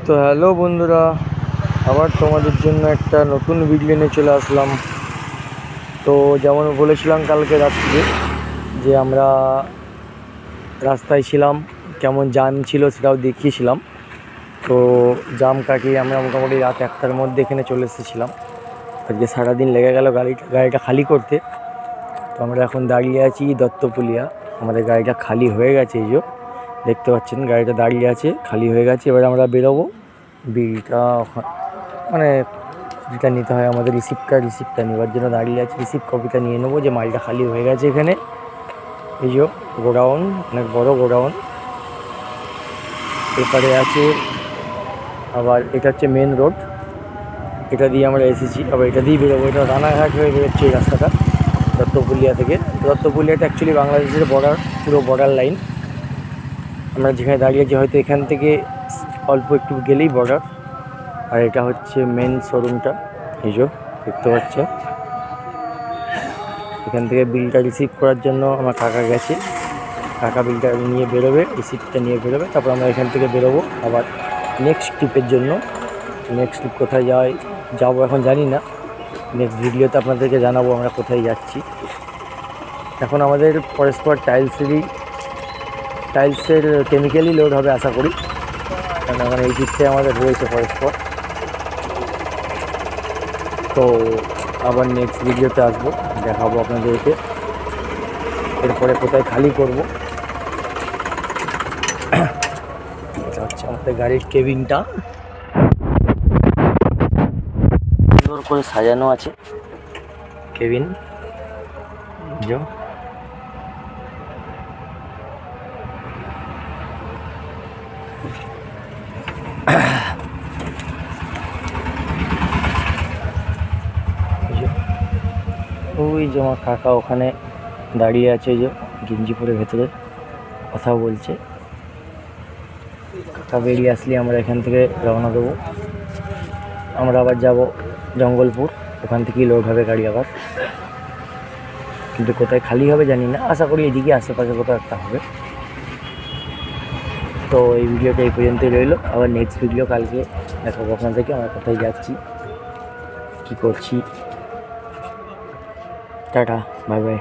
তো হ্যালো বন্ধুরা, আবার তোমাদের জন্য একটা নতুন ভিডিও নিয়ে চলে আসলাম। তো যেমন বলেছিলাম কালকে রাত্রে যে আমরা রাস্তায় ছিলাম, কেমন জ্যাম ছিল সেটাও দেখিয়েছিলাম। তো জ্যাম কাটিয়ে আমরা মোটামুটি রাত 1টার মধ্যে এখানে চলে এসেছিলাম। আজকে সারাদিন লেগে গেল গাড়িটা খালি করতে। তো আমরা এখন দাঁড়িয়ে আছি দত্তপুলিয়া। আমাদের গাড়িটা খালি হয়ে গেছে, এই যে দেখতে পাচ্ছেন গাড়িটা দাঁড়িয়ে আছে, খালি হয়ে গেছে। এবার আমরা বেরোবো। বিলটা মানে যেটা নিতে হয় আমাদের রিসিপ্টটা নেওয়ার জন্য দাঁড়িয়ে আছে। রিসিপ্ট কপিটা নিয়ে নেবো যে মালটা খালি হয়ে গেছে এখানে। এই যে গোডাউন, অনেক বড় গোডাউন। এপারে আছে আবার এটা হচ্ছে মেন রোড, এটা দিয়ে আমরা এসেছি। আবার এটা দিয়ে বেরোবো। এটা রানাঘাট হয়ে বেরোচ্ছে এই রাস্তাটা দত্তপুলিয়া থেকে। দত্তপুলিয়াটা অ্যাকচুয়ালি বাংলাদেশের পুরো বর্ডার লাইন। আমরা যেখানে দাঁড়িয়েছি হয়তো এখান থেকে অল্প একটু গেলেই বর্ডার। আর এটা হচ্ছে মেন শোরুমটা, এই যে দেখতে পাচ্ছে। এখান থেকে বিলটা রিসিভ করার জন্য আমার কাকা গেছে। কাকা বিলটা নিয়ে বেরোবে, রিসিপ্টটা নিয়ে বেরোবে। তারপর আমরা এখান থেকে বেরোবো আবার নেক্সট ট্রিপের জন্য। নেক্সট ট্রিপ কোথায় যাবো এখন জানি না। নেক্সট ভিডিওতে আপনাদেরকে জানাবো আমরা কোথায় যাচ্ছি। এখন আমাদের পরস্পর টাইলসের কেমিক্যালি লোড হবে আশা করি, কারণ এখন এই দিকটায় আমাদের রয়েছে পরস্পর। তো আবার নেক্সট ভিডিওতে আসবো, দেখাবো আপনাদেরকে এরপরে কোথায় খালি করব। এটা হচ্ছে আমাদের গাড়ির কেবিনটা, সুন্দর করে সাজানো আছে কেবিন। ওই যে আমার কাকা ওখানে দাঁড়িয়ে আছে, যে গেঞ্জি পরে ভেতরে কথা বলছে। কাকা বেরিয়ে আসলে আমরা এখান থেকে রওনা দেবো। আমরা আবার যাব জঙ্গলপুর, ওখান থেকেই লোড হবে গাড়ি আবার। কিন্তু কোথায় খালি হবে জানি না, আশা করি এদিকে আশেপাশে কোথাও একটা হবে। তো এই ভিডিওটা এই পর্যন্তই রইলো। আবার নেক্সট ভিডিও কালকে দেখাবো আপনাদেরকে আমরা কোথায় যাচ্ছি, কী করছি। Tata, bye bye.